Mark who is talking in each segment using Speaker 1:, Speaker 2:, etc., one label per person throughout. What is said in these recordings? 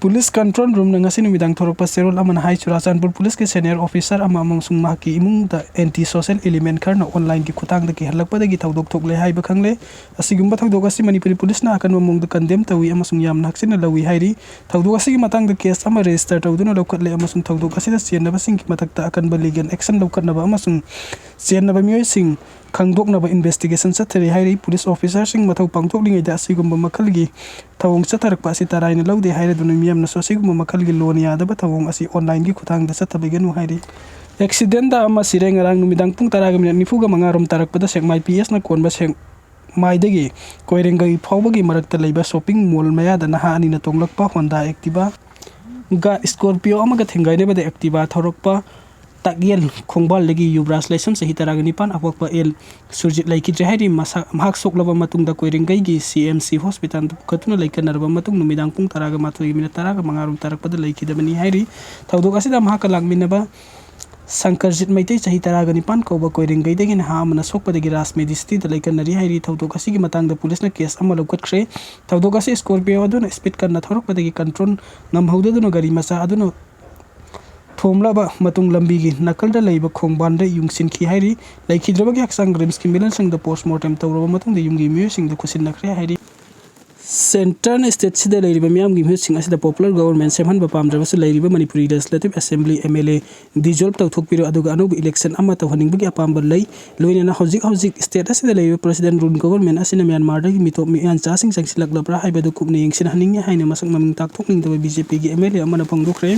Speaker 1: Police control room ngasi numidang thorokpa serol aman hai Churachandpur police ke senior officer among sungma ki imung da anti social element karna online ki khutang da ki halakpa da gi thodok thokle hai ba khangle asigumba thodok asi Manipuri police na akan mong da condemn tawi amasung yam naksina lawi hairi thodok asi gi matang da case ama register tawduna lokhatle amasung thodok asi da sian na basing ki matakta akan ba legal action lokhat na ba amasung sian na ba mioi sing khangdok na ba investigation sathari hairi police officer sing mathau pangthok lingai da asigumba makhalgi thawong chatharakpa asi tarai na lawde haire dunu miyam na so sigumba makhalgi loan ya da ba thawong asi online gi khutang da sathabigenu hairi accident da ama Sire ngarang numidang pung 10:45 rom tarakpada sekmai PS na konba sek maidagi koirengai phawbagi marakta leiba shopping mall maya da naha ani na tonglakpa Honda Activa ga Scorpio amaga thengaine bade Activa thorokpa tagyel khongbal legi Yuvraj lesson sahi taragani pan apakpa el surjit laiki jehari mahak soklaba matung da koirengai gi CMC hospital katuna laikan narba matung numidang pung 10:35 rom tarakpada laiki da bani hairi thaudok asida mahak langminaba Sankarjit Maitei sahi taragani pan kauba koirengai degi na hamana sokpadagi ras medicity da laikan nari hairi thaudok asi gi matang da police na case ama lokatkhre thaudok asi Scorpio aduna speed kan na thorokpadagi control ngamhauda duna gari macha aduna thomlaba matung lambi gi nakal da leiba khongban da yungsin khi hairi laikhidraba gi haksang grims ki milan sang da postmortem tawraba matung da yumgi myo sing da kusin nakhre hairi Central State sida leiriba miyam gi mhusing asida popular government semhan ba pamdraba su leiriba Manipuri Legislative Assembly MLA dissolve tawthokpiro aduga anubu election ama tawhaning bagi apamba lei loina na hojik state asida leiriba president rule government asina Myanmar da gi mitop mian chasing sangsilak labra haibadu kupni yengsin haning haina masak maming takthokning da BJP gi MLA ama na pangdokre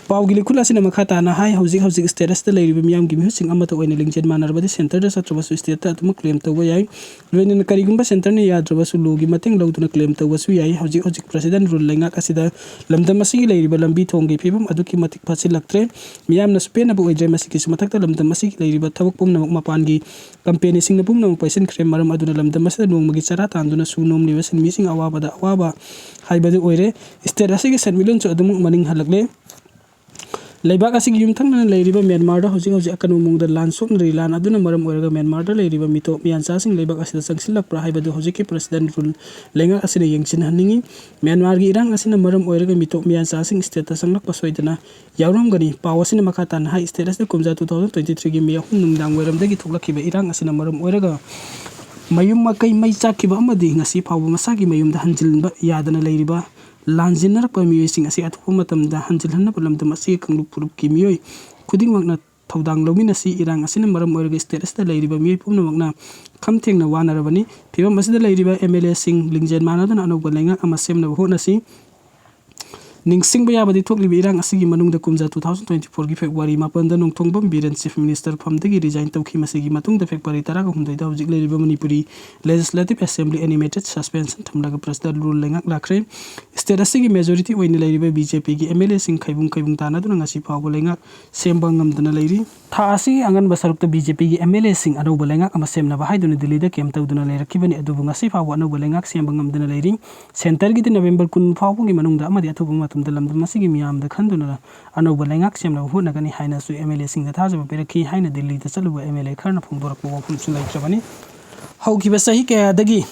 Speaker 1: Paugili kula sina makhata na hai hojik status da leiriba miyam gi mhusing ama taw linjen manarbadi center da satraba su state ta atuma claim taw yai loina na karigumba center ni yadraba su logi mating lawtuna claim taw su yai hojik president rule lenga asida lamdam asigi leiriba lambi thonggi phibam aduki matik phachilaktre miyam na spain abu oidre masiki sumatakta lamdam asigi leiriba thawak pumna mapan gi company sing na pumna paisen krem maram aduna lamdam asida nongmagi chara tanduna sunom ni wasin mising awaba haibadu oire state asigi sanmilon chu adum maning halakle Leibak asig yumthang na leiriba Myanmar da hojik akan umung da lan sok nri lan aduna maram oiraga Myanmar da leiriba mito miansa sing leibak asida sangsilak pra haibadu hojik president rule lenga asina yengsin haningi Myanmar gi irang asina maram oiraga mito miansa sing state sanglak pasoidana yawram gani pawasina makatan hai state asida kumja 2023 gi miya humnung oiram dagi thoklakiba irang asina maram oiraga mayum makai mai chakiba amadi ngasi phawa masagi mayum da hanjilba yadana leiriba Lanjinar pa mioi sing asi athu matam da hanjilhanna palamdam asi kanglup purup ki mioi khuding makna thaudang lawmin asi irang asina maram oirga state asta leiriba mioi pumna makna khamtheng na wanarabani phibam asida leiriba MLA sing lingjen manadana anoba lenga ama semna honasi Ningsing bayabadi thoklibi irang asigi manungda kumja 2024 gi February mapanda nongthongbam Biren Chief Minister phamdagi resign tawkhi masigi matungda February 10 da hojik leiriba Manipuri Legislative Assembly animated suspension thamlaga president rule lengak lakhre state asigi majority oine leiriba BJP gi MLA sing khaibung tana duna ngasi phawbo lengak semba ngamdana leiri tha asi angan basarukta BJP gi MLA sing anoba lengak ama semna ba haiduna Delhi da kem tawduna leirakibani adubu ngasi phawbo anoba lengak semba ngamdana leiri center gi November 10 phawbo gi manungda amadi athubu dalam masigi miyam da khanduna anoba lengak semna huna gani haina su MLA sing da thajaba perakhi haina Delhi da chaluba MLA kharna phungdorak bo phum sulai trabani hauki ba sahi ka dagi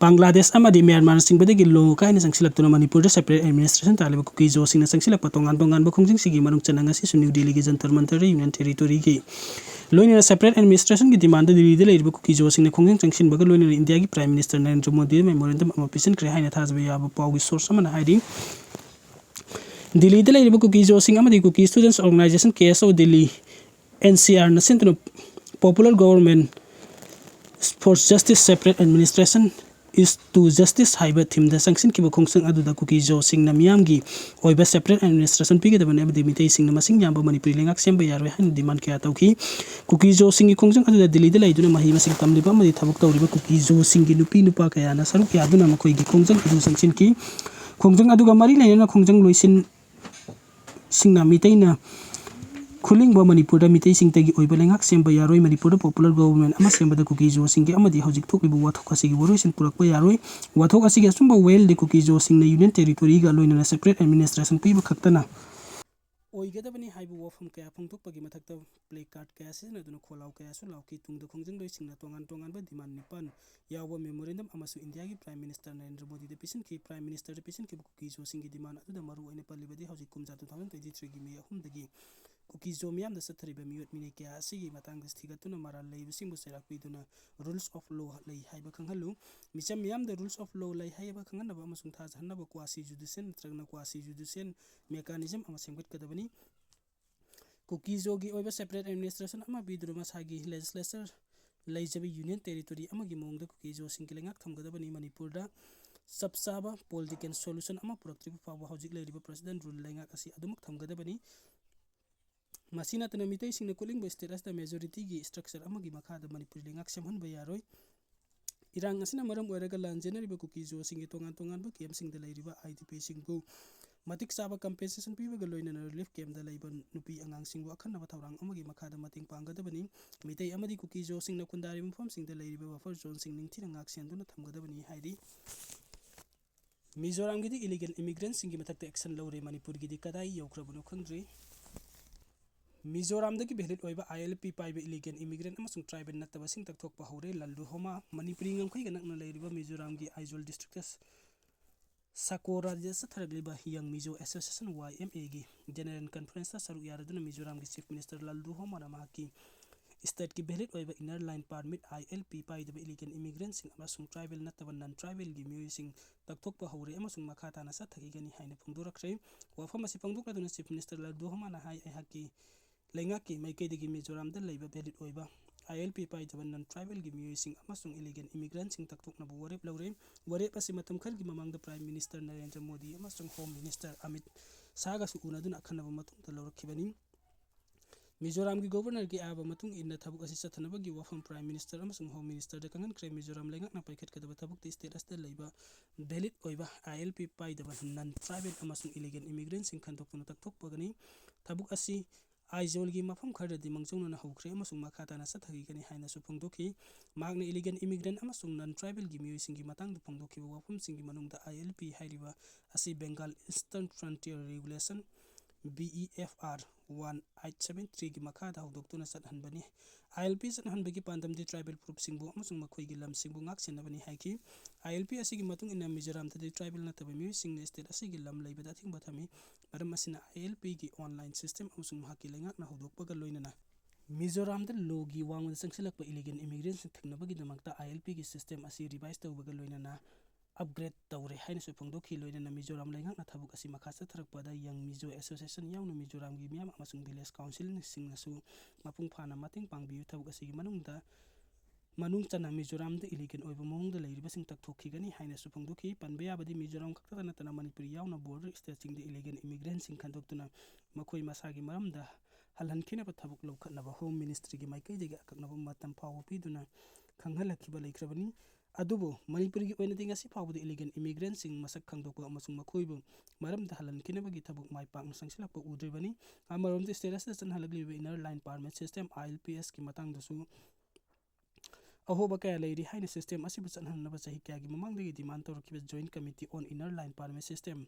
Speaker 1: Bangladesh amadi Myanmar sing badagi lo kaina sangsilak tuna Manipur da separate administration taliba kuki jo sing na sangsilak patongan ba khongjing sigi manung chananga si su New Delhi gi jantar mantar union territory gi loina separate administration gi demand da Delhi da leiriba kuki jo sing na khongjing changsin baga loina India gi prime minister Narendra Modi memorandum ama pisen kre haina thajaba yaba pawgi source amana haidi Delhi da leiriba kuki jo sing amadi kuki students organization case of Delhi NCR na sentino popular government for justice separate administration is to justice haiba thim da sangsin kiba khongsang adu da kuki jo sing na miyam gi oiba separate administration pige da bane abdi mitei sing na masing yamba Manipuri lengak semba yarwe han demand kya tawki kuki jo sing gi khongsang adu da Delhi da laiduna mahi masing tamliba amadi thabuk tawriba kuki jo sing gi nupa kaya na saruk ya aduna makoi gi khongsang adu sangsin ki khongsang adu ga mari laina khongsang loisin singna mitei na khuling ba Manipur da mitei sing tagi oiba lengak semba yaroi Manipur da popular government ama semba da kuki jo sing gi amadi hojik thoklibu wathok asigi boroi sin purakpa yaroi wathok asigi asumba well de kuki jo sing na union territory ga loina na separate administration pi ba khaktana oigadabani haibu wafam kaya phongthokpagi mathakta play card kaya sisinaduna kholau kaya su lauki tungda khongjing loisingna tongan ba demand nipan yawa memorandum amasu India gi Prime Minister Narendra Modi de pisin ki Prime Minister de pisin ki kukizo singi demand adu da maru ene palibadi hauji kumja 2023 gi me ahum dagi kukizo miyam da sathariba miyot mine kaya asigi matang thigatuna maral leibu singbu serak piduna rules of law lei haiba khanghalu micham miyam da rules of law lei haiba khanghanaba amasung tha janaba kwasi judicial tragna kwasi judicial mechanism ama semgat kadabani Kukizo gi oiba separate administration ama bidru masagi legislature leijabi union territory ama gi mongda kukizo singkelengak thamgadabani Manipur da sabsaba political solution ama productive fawa hojik leiriba president rule lengak asi adumak thamgadabani masina tana mitai singna kuling state as the majority gi structure ama gi makha da Manipur lengak semhan ba yaroi irang asina maram oiraga lanjenariba kukizo singi tongan ba kem singda leiriba IDP singbu matik saba compensation pibaga loinana relief camp da leiba nupi angang singbu akhanaba thaurang amagi makhada mating panggadabani mitai amadi kukizo singna kundari mufam singda leiriba buffer zone sing ningthira ngak senduna thamgadabani haidi Mizoram gidi illegal immigrants singi matakta action lawre Manipur gidi kadai yaukrabunu khangdri Mizoram dagi behlid oiba ILP paiba illegal immigrant amasung tribal nattaba sing Tanthokpa Houre laldu homa Manipuri ngangkhoi ganakna leiriba Mizoram gi Aizawl district Sakora jasa tharagliba Young Mizo Association YMA gi General Conference saru yaraduna Mizoram gi Chief Minister laldu homa na mahaki state ki behlid oiba inner line permit ILP paidaba illegal immigrants sing amasung tribal nattaba non tribal gi mioi sing Tanthokpa Houre amasung makhata na sa thagigani haina phungdorakre wafam asi phungdokladuna Chief Minister laldu homa na hai haki Lengaki maikaidagi Mizoram da leiba behlid oiba ILP paidaba non tribal gi mioi sing amasung illegal immigrants sing takthokna bu warep lawre warep asi matam khargi mamang da Prime Minister Narendra Modi amasung Home Minister Amit Saga su unaduna akhanaba matung da lawrakhibani Mizoram gi governor gi aba matung inna thabuk asi sathanaba gi wafam Prime Minister amasung Home Minister da kangan kre Mizoram lengak na paikhat kadaba thabuk ti state as da leiba behlid oiba ILP paidaba non tribal amasung illegal immigrants sing khanthokna takthokpagani thabuk asi Aizawl gi mafam khardadi mangjongna hawkhre amasung makhata na sathagigani haina su phongdokhi magna illegal immigrant amasung non tribal gi mioi singi matang du phongdokhi wafam singi manungda ILP hairiba asi Bengal Eastern Frontier Regulation BEFR 1873 gi makhada hawdoktuna sathanbani ILP sathanbagi pandam di tribal group singbu amasung makhoi gi lam singbu ngak senabani haiki ILP asigi matung ina Mizoram da tribal na tabe mioi sing state asigi lam leibada thing bathami maram asina ILP gi online system amasung haki lengak na hawdokpaga loinana Mizoram da logi wangda sangsilakpa illegal immigrants thingnabagi damakta ILP gi system asi revise tawbaga loinana upgrade tawre haina su phongdokhi loinana Mizoram lengak na thabuk asi makha satharakpada Young Mizo Association yauna Mizoram gi miyam amasung village council singnasu mapung phana mating pangbiu thabuk asi gi manungda manung chana Mizoram da illegal oiba mongda leiriba sing takthokhi gani haina su phongdokhi panbeya badi Mizoram khakta na tana Manipur yauna border state sing da illegal immigrants sing khandoktuna makhoi masagi maramda halhankhina ba thabuk lokhatnaba Home Ministry gi maikai degi akaknaba matam phawo piduna khanghalakhiba leikrabani adubo Manipur gi oina dinga si phawbu illegal immigrants sing masak khangdokpa amasung makhoibu maramda halhankhina bagi thabuk mai pang sangsilakpa udribani amarom de status da chanhalagliba inner line permit system ILPS ki matang dasu ahoba kaya leiri haina system asibu chanhanaba chahi kya gi mamang degi demand torkiba joint committee on inner line permit system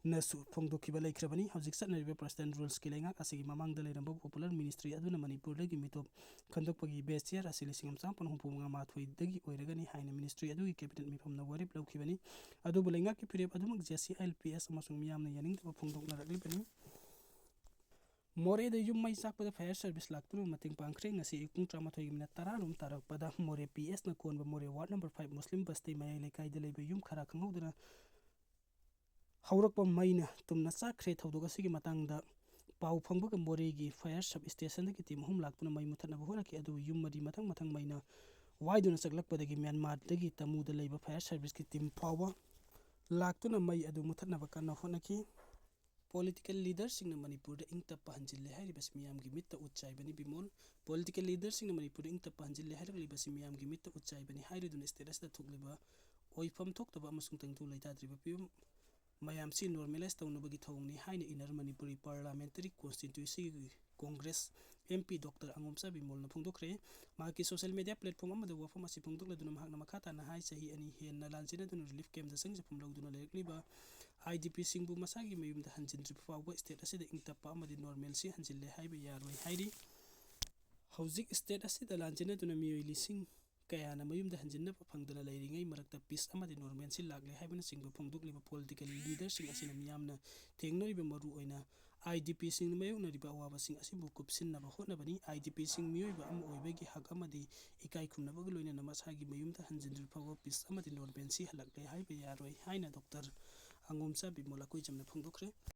Speaker 1: nasu phongdokhiba leikrabani hojik satnariba president rules ki lengak asigi mamang da leiramba popular ministry aduna Manipur dagi mitop khandokpagi base chair asili singam champon humpumnga mathoi dagi oiragani haina ministry adugi cabinet mifamna warip laukhibani adu bulengak ki pirep adumak JCILPS amasung miyamna yaningtaba phongdokna raklibani More da yum mai sakpada fire service laktunu mating pangkhre ngasi ikung 13:10 rum tarakpada More PS na konba More ward number 5 Muslim basti mayai lekai da leiba yum khara khanghoduna haurakpa maina tumna chakre thodok asigi matangda pau phangbaga More gi fire sub station da ki team hum laktuna mai muthatna bohora ki adu yum mari mathang maina waiduna chaklakpada gi Myanmar dagi tamu da leiba fire service ki team phawa laktuna mai adu muthatna ba kana honaki political leaders sing na Manipur da ingta pahanjille hari bas miyam gi mitta uchai bani bimol political leaders sing na Manipur ingta pahanjille hari li bas miyam gi mitta uchai bani hari dun status da thugliba oifam thoktoba amasung tangtu leitadriba pim mayam si normalize tawna bagi thawni haina inner Manipuri parliamentary constituency Congress MP Dr. Angomsa Bimol na phongdokre maki social media platform amada wafam asi phongdokla duna mahakna makhata na hai chahi ani hen na lanjina dun relief camp da sangja phumlo duna lekliba IDPꯁꯤꯡꯕꯨ ꯃꯁꯥꯒꯤ ꯃꯌꯨꯝꯗ ꯍꯟꯖꯤꯟꯗ꯭ꯔꯤꯕ ꯐꯥꯎꯕ state ꯑꯁꯤꯗ ꯏꯪꯇꯞꯄ ꯑꯃꯗꯤ ꯅꯣꯔꯃꯦꯜꯁꯤ ꯍꯟꯖꯤꯜꯂꯦ ꯍꯥꯏꯕ ꯌꯥꯔꯣꯏ ꯍꯥꯏꯔꯤ꯫ ꯍꯧꯖꯤꯛ state ꯑꯁꯤꯗ ꯂꯥꯟꯖꯦꯟꯅꯗꯨꯅ ꯃꯤꯑꯣꯏ ꯂꯤꯁꯤꯡ ꯀꯌꯥꯅ ꯃꯌꯨꯝꯗ ꯍꯟꯖꯤꯟꯅꯕ ꯐꯪꯗꯅ ꯂꯩꯔꯤꯉꯩ ꯃꯔꯛꯇ ꯄꯤꯁ ꯑꯃꯗꯤ ꯅꯣꯔꯃꯦꯜꯁꯤ ꯂꯥꯛꯂꯦ ꯍꯥꯏꯕꯅꯆꯤꯡꯕ ꯐꯣꯡꯗꯣꯛꯂꯤꯕ ꯄꯣꯂꯤꯇꯤꯀꯦꯜ ꯂꯤꯗꯔꯁꯤꯡ ꯑꯁꯤꯅ ꯃꯤꯌꯥꯝꯅ ꯊꯦꯡꯅꯔꯤꯕ ꯃꯔꯨꯑꯣꯏꯅ IDPꯁꯤꯡꯅ ꯃꯥꯌꯣꯛꯅꯔꯤꯕ ꯑꯋꯥꯕꯁꯤꯡ ꯑꯁꯤꯕꯨ ꯀꯨꯞꯁꯤꯟꯅꯕ ꯍꯣꯠꯅꯕꯅꯤ꯫ IDPꯁꯤꯡ ꯃꯤꯑꯣꯏꯕ ꯑꯃ ꯑꯣꯏꯕꯒꯤ ꯍꯛ ꯑꯃꯗꯤ ꯏꯀꯥꯏ ꯈꯨꯝꯅꯕꯒ ꯂꯣꯏꯅꯅ ꯃꯁꯥꯒꯤ ꯃꯌꯨꯝꯗ ꯍꯟꯖꯤꯟꯗ꯭ꯔꯤꯕ ꯐꯥꯎꯕ ꯄꯤꯁ ꯑꯃꯗꯤ ꯅꯣꯔꯃꯦꯜꯁꯤ ꯍꯜꯂꯛꯂꯦ ꯍꯥꯏꯕ ꯌꯥꯔꯣꯏ ꯍꯥꯏꯅ ꯗꯣꯛꯇꯔ ꯑꯉꯣꯝꯆꯥ ꯕꯤꯃꯣꯜ ꯑꯀꯣꯏꯖꯝꯅ ꯐꯣꯡꯗꯣꯛꯈ꯭ꯔꯦ꯫